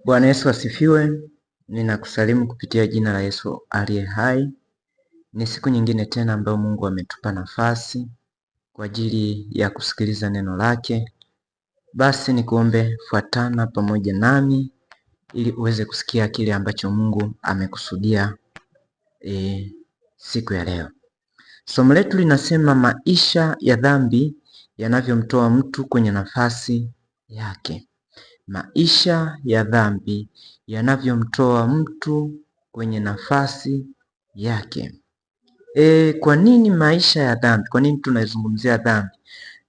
Bwana Yesu asifiwe. Ninakusalimu kupitia jina la Yesu aliye hai. Ni siku nyingine tena ambayo Mungu ametupa nafasi kwa ajili ya kusikiliza neno lake. Basi nikuombe fuatana pamoja nami ili uweze kusikia kile ambacho Mungu amekusudia siku ya leo. Somo letu linasema maisha ya dhambi yanavyomtoa mtu kwenye nafasi yake. Maisha ya dhambi yanavyomtoa mtu kwenye nafasi yake. Kwa nini maisha ya dhambi? Kwa nini tunazungumzia dhambi?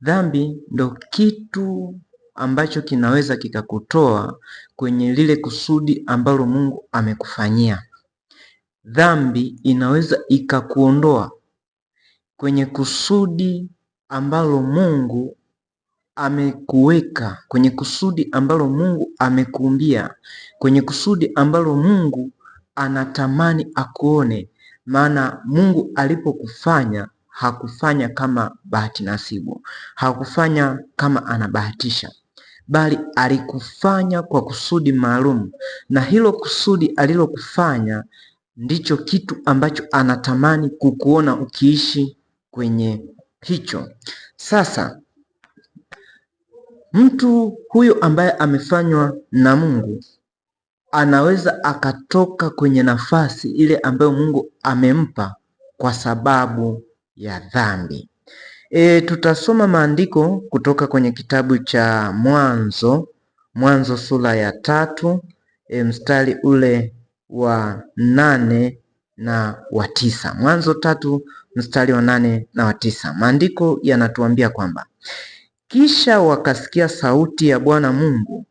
Dhambi ndo kitu ambacho kinaweza kikakutoa kwenye lile kusudi ambalo Mungu amekufanyia. Dhambi inaweza ikakuondoa kwenye kusudi ambalo Mungu amekuweka, kwenye kusudi ambalo Mungu amekuumbia, kwenye kusudi ambalo Mungu anatamani akuone. Maana Mungu alipokufanya hakufanya kama bahati nasibu, hakufanya kama anabahatisha, bali alikufanya kwa kusudi maalum, na hilo kusudi alilokufanya ndicho kitu ambacho anatamani kukuona ukiishi kwenye hicho. Sasa mtu huyo ambaye amefanywa na Mungu anaweza akatoka kwenye nafasi ile ambayo Mungu amempa kwa sababu ya dhambi. Tutasoma maandiko kutoka kwenye kitabu cha Mwanzo sura ya 3 mstari ule wa 8 na wa 9. Mwanzo 3 mstari wa 8 na wa 9. Maandiko yanatuambia kwamba kisha wakasikia sauti ya Bwana Mungu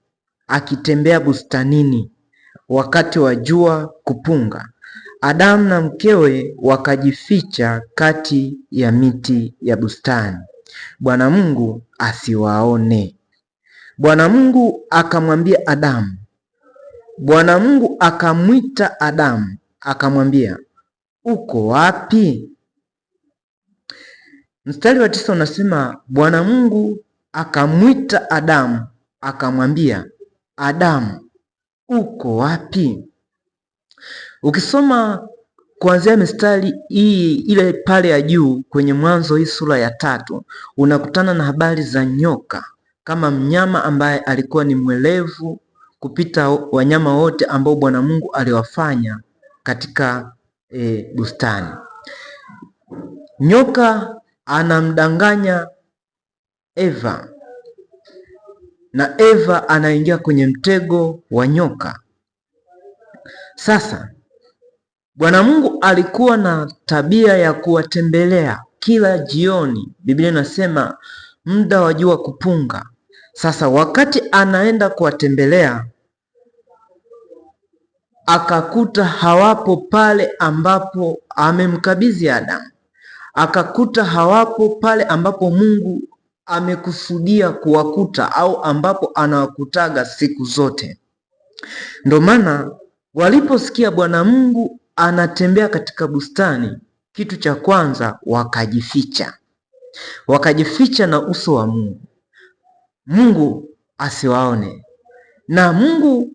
akitembea bustanini wakati wa jua kupunga. Adamu na mkewe wakajificha kati ya miti ya bustani, Bwana Mungu asiwaone. Bwana Mungu akamwambia Adamu. Bwana Mungu akamwita Adamu akamwambia, uko wapi? Mstari wa 9 unasema Bwana Mungu akamwita Adamu akamwambia, Adamu, uko wapi? Ukisoma kuanzia mistari hii ile pale ya juu kwenye Mwanzo hii sura ya 3 unakutana na habari za nyoka kama mnyama ambaye alikuwa ni mwelevu kupita wanyama wote ambao Bwana Mungu aliwafanya katika bustani. Nyoka anamdanganya Eva na Eva anaingia kwenye mtego wa nyoka. Sasa Bwana Mungu alikuwa na tabia ya kuwatembelea kila jioni. Biblia inasema muda wa jua kupunga. Sasa wakati anaenda kuwatembelea akakuta hawapo pale ambapo amemkabidhi Adamu, akakuta hawapo pale ambapo Mungu amekusudia kuwakuta au ambapo anawakutaga siku zote. Ndio maana waliposikia Bwana Mungu anatembea katika bustani, kitu cha kwanza wakajificha na uso wa Mungu, Mungu asiwaone. Na Mungu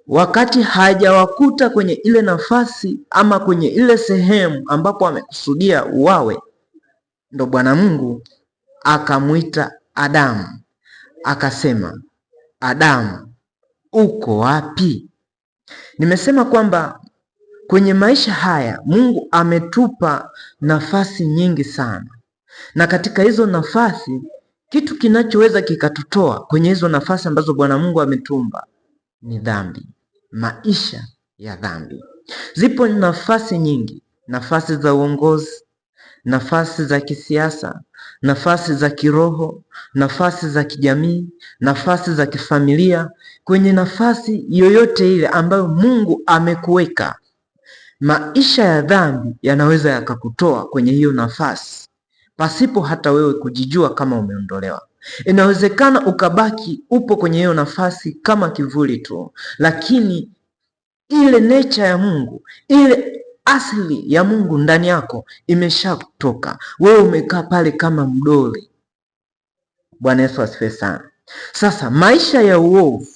wakati hajawakuta kwenye ile nafasi ama kwenye ile sehemu ambapo amekusudia wawe, ndo Bwana Mungu akamwita Adamu akasema, Adamu, uko wapi? Nimesema kwamba kwenye maisha haya Mungu ametupa nafasi nyingi sana, na katika hizo nafasi kitu kinachoweza kikatutoa kwenye hizo nafasi ambazo Bwana Mungu ametumba ni dhambi, maisha ya dhambi. Zipo nafasi nyingi, nafasi za uongozi, nafasi za kisiasa, nafasi za kiroho, nafasi za kijamii, nafasi za kifamilia. Kwenye nafasi yoyote ile ambayo Mungu amekuweka, maisha ya dhambi yanaweza yakakutoa kwenye hiyo nafasi pasipo hata wewe kujijua kama umeondolewa. Inawezekana ukabaki upo kwenye hiyo nafasi kama kivuli tu, lakini ile nature ya Mungu, ile asili ya Mungu ndani yako imeshakutoka. Wewe umekaa pale kama mdoli. Bwana Yesu asifiwe sana. Sasa maisha ya uovu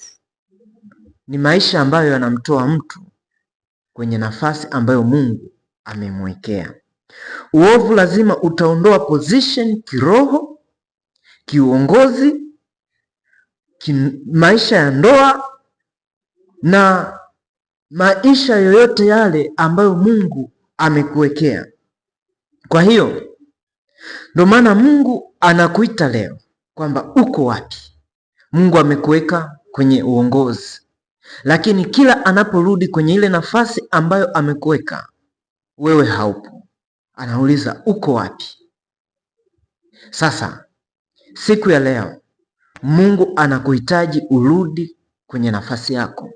ni maisha ambayo yanamtoa mtu kwenye nafasi ambayo Mungu amemwekea. Uovu lazima utaondoa position kiroho, kiuongozi, maisha ya ndoa na maisha yoyote yale ambayo Mungu amekuwekea. Kwa hiyo ndio maana Mungu anakuita leo kwamba uko wapi? Mungu amekuweka kwenye uongozi, lakini kila anaporudi kwenye ile nafasi ambayo amekuweka wewe haupo, anauliza uko wapi? Sasa siku ya leo Mungu anakuhitaji urudi kwenye nafasi yako.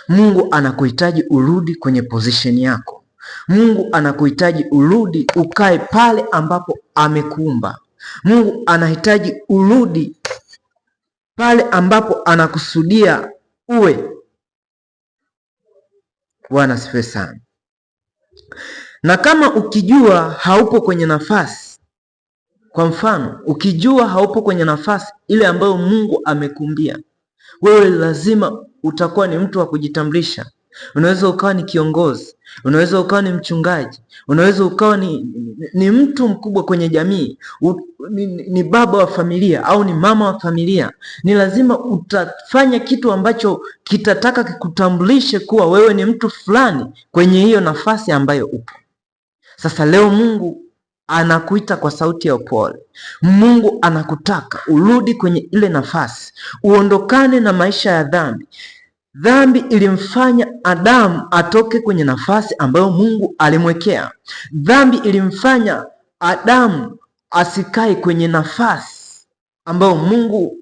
Mungu anakuhitaji urudi kwenye position yako. Mungu anakuhitaji urudi ukae pale ambapo amekuumba. Mungu anahitaji urudi pale ambapo anakusudia uwe. Bwana asifiwe sana. Na kama ukijua haupo kwenye nafasi, kwa mfano ukijua haupo kwenye nafasi ile ambayo Mungu amekumbia, wewe lazima utakuwa ni mtu wa kujitambulisha. Unaweza ukawa ni kiongozi, unaweza ukawa ni mchungaji, unaweza ukawa ni mtu mkubwa kwenye jamii, ni baba wa familia au ni mama wa familia. Ni lazima utafanya kitu ambacho kitataka kikutambulishe kuwa wewe ni mtu fulani kwenye hiyo nafasi ambayo upo. Sasa leo Mungu anakuita kwa sauti ya upole. Mungu anakutaka urudi kwenye ile nafasi, uondokane na maisha ya dhambi. Dhambi ilimfanya Adamu atoke kwenye nafasi ambayo Mungu alimwekea. Dhambi ilimfanya Adamu asikae kwenye nafasi ambayo Mungu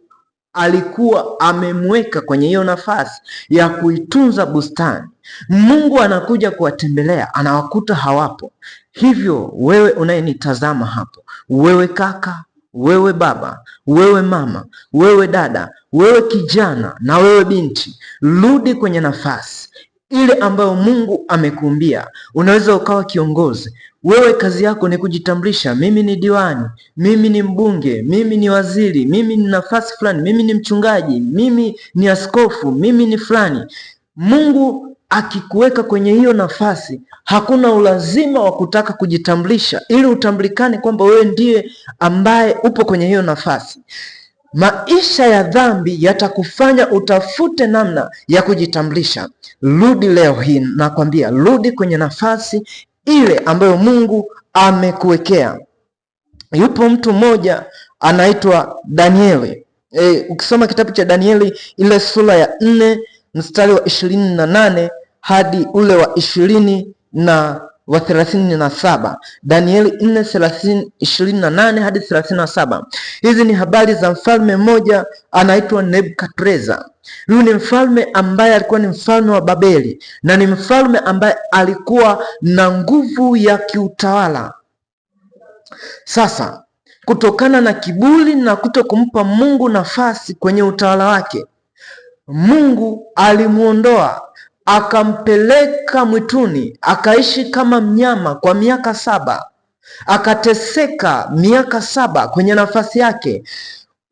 alikuwa amemweka kwenye hiyo nafasi ya kuitunza bustani. Mungu anakuja kuwatembelea, anawakuta hawapo. Hivyo wewe unayenitazama hapo, wewe kaka, wewe baba, wewe mama, wewe dada, wewe kijana na wewe binti, rudi kwenye nafasi ile ambayo Mungu amekuumbia. Unaweza ukawa kiongozi. Wewe kazi yako ni kujitambulisha, mimi ni diwani, mimi ni mbunge, mimi ni waziri, mimi ni nafasi fulani, mimi ni mchungaji, mimi ni askofu, mimi ni fulani. Mungu akikuweka kwenye hiyo nafasi, hakuna ulazima wa kutaka kujitambulisha ili utambulikane kwamba wewe ndiye ambaye upo kwenye hiyo nafasi. Maisha ya dhambi yatakufanya utafute namna ya kujitambulisha. Rudi leo hii, nakwambia, rudi kwenye nafasi ile ambayo Mungu amekuwekea. Yupo mtu mmoja anaitwa Danieli. Ukisoma kitabu cha Danieli ile sura ya 4 mstari wa 28 hadi ule wa 37. Danieli 4:28 hadi 37. Hizi ni habari za mfalme mmoja anaitwa Nebukadreza. Huyu ni mfalme ambaye alikuwa ni mfalme wa Babeli na ni mfalme ambaye alikuwa na nguvu ya kiutawala. Sasa kutokana na kiburi na kutokumpa Mungu nafasi kwenye utawala wake, Mungu alimuondoa akampeleka mwituni, akaishi kama mnyama kwa miaka 7, akateseka miaka 7 kwenye nafasi yake.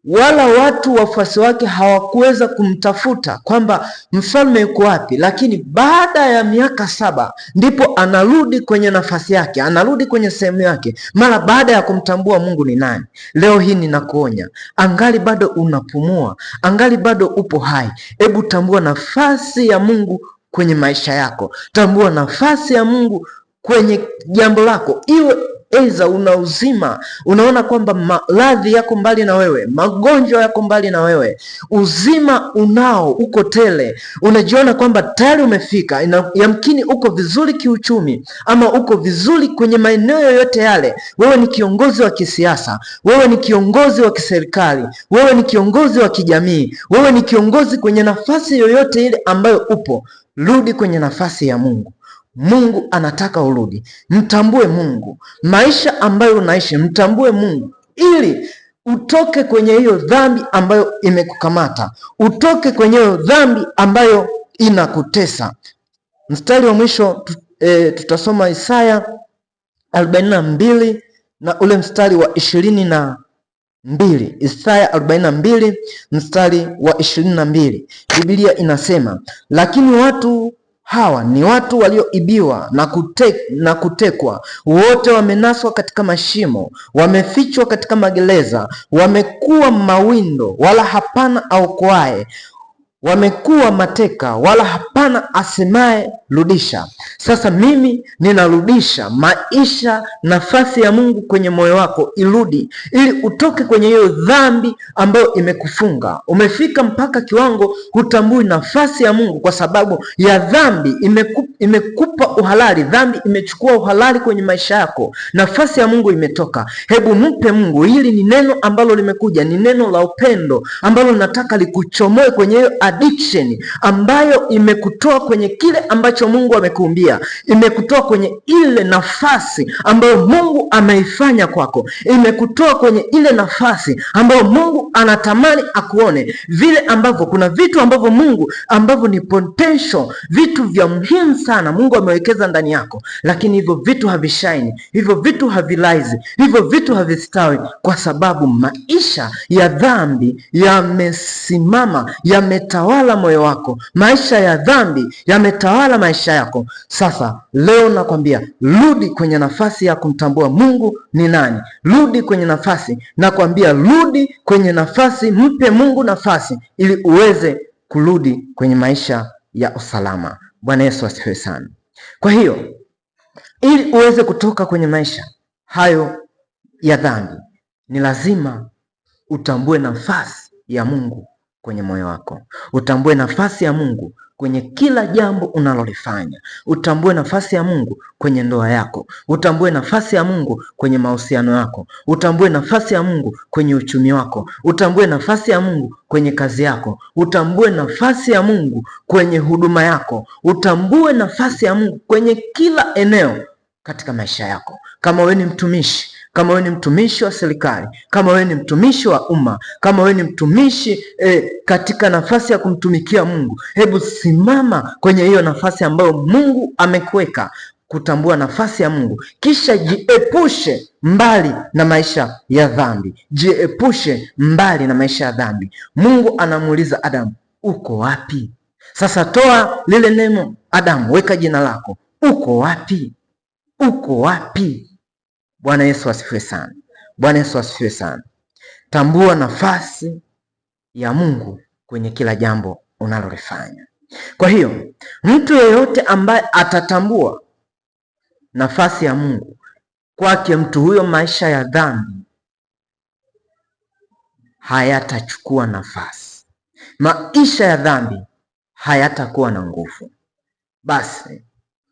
Wala watu wafuasi wake hawakuweza kumtafuta kwamba mfalme yuko wapi, lakini baada ya miaka 7 ndipo anarudi kwenye nafasi yake, anarudi kwenye sehemu yake, mara baada ya kumtambua Mungu ni nani. Leo hii ninakuonya, angali bado unapumua, angali bado upo hai, hebu tambua nafasi ya Mungu kwenye maisha yako. Tambua nafasi ya Mungu kwenye jambo lako. Iwe eza una uzima, unaona kwamba maradhi yako mbali na wewe, magonjwa yako mbali na wewe, uzima unao, uko tele, unajiona kwamba tayari umefika, yamkini uko vizuri kiuchumi, ama uko vizuri kwenye maeneo yoyote yale. Wewe ni kiongozi wa kisiasa, wewe ni kiongozi wa kiserikali, wewe ni kiongozi wa kijamii, wewe ni kiongozi kwenye nafasi yoyote ile ambayo upo. Rudi kwenye nafasi ya Mungu. Mungu anataka urudi. Mtambue Mungu. Maisha ambayo unaishi, mtambue Mungu ili utoke kwenye hiyo dhambi ambayo imekukamata, utoke kwenye hiyo dhambi ambayo inakutesa. Mstari wa mwisho tutasoma Isaya 42 na ule mstari wa 20 Isaya 42 mstari wa 22, Biblia inasema, lakini watu hawa ni watu walioibiwa na kutekwa, wote wamenaswa katika mashimo, wamefichwa katika magereza, wamekuwa mawindo wala hapana aokoaye, wamekuwa mateka wala hapana asemaye rudisha. Sasa mimi ninarudisha maisha, nafasi ya Mungu kwenye moyo wako irudi, ili utoke kwenye hiyo dhambi ambayo imekufunga. Umefika mpaka kiwango hutambui nafasi ya Mungu kwa sababu ya dhambi. Imekupa uhalali, dhambi imechukua uhalali kwenye maisha yako, nafasi ya Mungu imetoka. Hebu mpe Mungu. Hili ni neno ambalo limekuja, ni neno la upendo ambalo nataka likuchomoe kwenye hiyo addiction ambayo imekutoa kwenye kile ambacho Mungu amekuumbia, imekutoa kwenye ile nafasi ambayo Mungu ameifanya kwako, imekutoa kwenye ile nafasi ambayo Mungu anatamani akuone, vile ambavyo kuna vitu ambavyo Mungu ambavyo ni potential, vitu vya muhimu sana Mungu amewekeza ndani yako, lakini hivyo vitu havishine, hivyo vitu havilaizi, hivyo vitu havistawi kwa sababu maisha ya dhambi yamesimama, yametawala moyo wako. Maisha ya dhambi yametawala maisha yako. Sasa leo nakwambia, rudi kwenye nafasi ya kumtambua Mungu ni nani. Rudi kwenye nafasi, nakwambia rudi kwenye nafasi, mpe Mungu nafasi ili uweze kurudi kwenye maisha ya usalama. Bwana Yesu asifiwe sana. Kwa hiyo ili uweze kutoka kwenye maisha hayo ya dhambi, ni lazima utambue nafasi ya Mungu kwenye moyo wako, utambue nafasi ya Mungu kwenye kila jambo unalolifanya, utambue nafasi ya Mungu kwenye ndoa yako, utambue nafasi ya Mungu kwenye mahusiano yako, utambue nafasi ya Mungu kwenye uchumi wako, utambue nafasi ya Mungu kwenye kazi yako, utambue nafasi ya Mungu kwenye huduma yako, utambue nafasi ya Mungu kwenye kila eneo katika maisha yako. Kama wewe ni mtumishi, kama wewe ni mtumishi wa serikali, kama wewe ni mtumishi wa umma, kama wewe ni mtumishi katika nafasi ya kumtumikia Mungu, hebu simama kwenye hiyo nafasi ambayo Mungu amekuweka, kutambua nafasi ya Mungu, kisha jiepushe mbali na maisha ya dhambi. Jiepushe mbali na maisha ya dhambi. Mungu anamuuliza Adamu, uko wapi? Sasa toa lile neno Adamu, weka jina lako. Uko wapi? Uko wapi? Bwana Yesu asifiwe sana. Bwana Yesu asifiwe sana. Tambua nafasi ya Mungu kwenye kila jambo unalolifanya. Kwa hiyo mtu yeyote ambaye atatambua nafasi ya Mungu kwake, mtu huyo maisha ya dhambi hayatachukua nafasi, maisha ya dhambi hayatakuwa na nguvu. Basi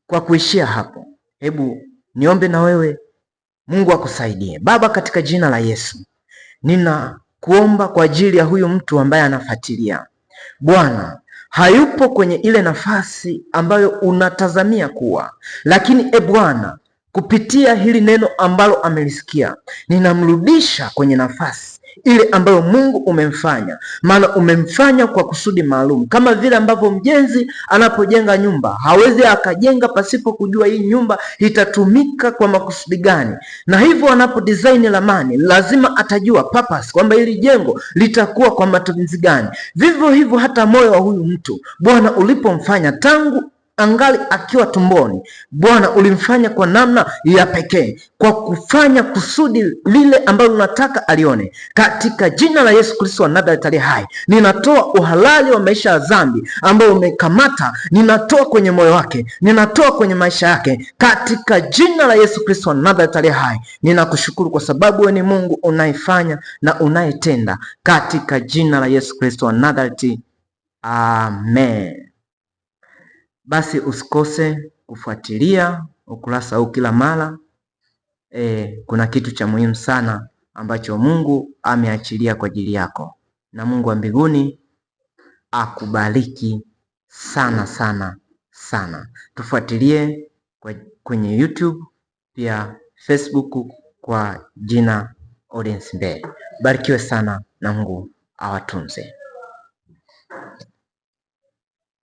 kwa kuishia hapo, hebu niombe na wewe Mungu akusaidie. Baba, katika jina la Yesu, ninakuomba kwa ajili ya huyu mtu ambaye anafuatilia. Bwana, hayupo kwenye ile nafasi ambayo unatazamia kuwa, lakini Bwana, kupitia hili neno ambalo amelisikia, ninamrudisha kwenye nafasi ile ambayo Mungu umemfanya, maana umemfanya kwa kusudi maalum. Kama vile ambavyo mjenzi anapojenga nyumba hawezi akajenga pasipo kujua hii nyumba itatumika kwa makusudi gani, na hivyo anapo design ramani lazima atajua purpose, kwamba hili jengo litakuwa kwa matumizi gani. Vivyo hivyo hata moyo wa huyu mtu Bwana, ulipomfanya tangu angali akiwa tumboni, Bwana ulimfanya kwa namna ya pekee, kwa kufanya kusudi lile ambalo unataka alione. Katika jina la Yesu Kristo wa Nazareti aliye hai, ninatoa uhalali wa maisha ya dhambi ambao umekamata, ninatoa kwenye moyo wake, ninatoa kwenye maisha yake, katika jina la Yesu Kristo wa Nazareti aliye hai. Ninakushukuru kwa sababu wewe ni Mungu unayefanya na unayetenda, katika jina la Yesu Kristo wa Nazareti, amen. Basi usikose kufuatilia ukurasa huu kila mara. Kuna kitu cha muhimu sana ambacho Mungu ameachilia kwa ajili yako, na Mungu wa mbinguni akubariki sana sana sana. Tufuatilie kwenye YouTube, pia Facebook kwa jina Audience Mbeya. Barikiwe sana na Mungu awatunze.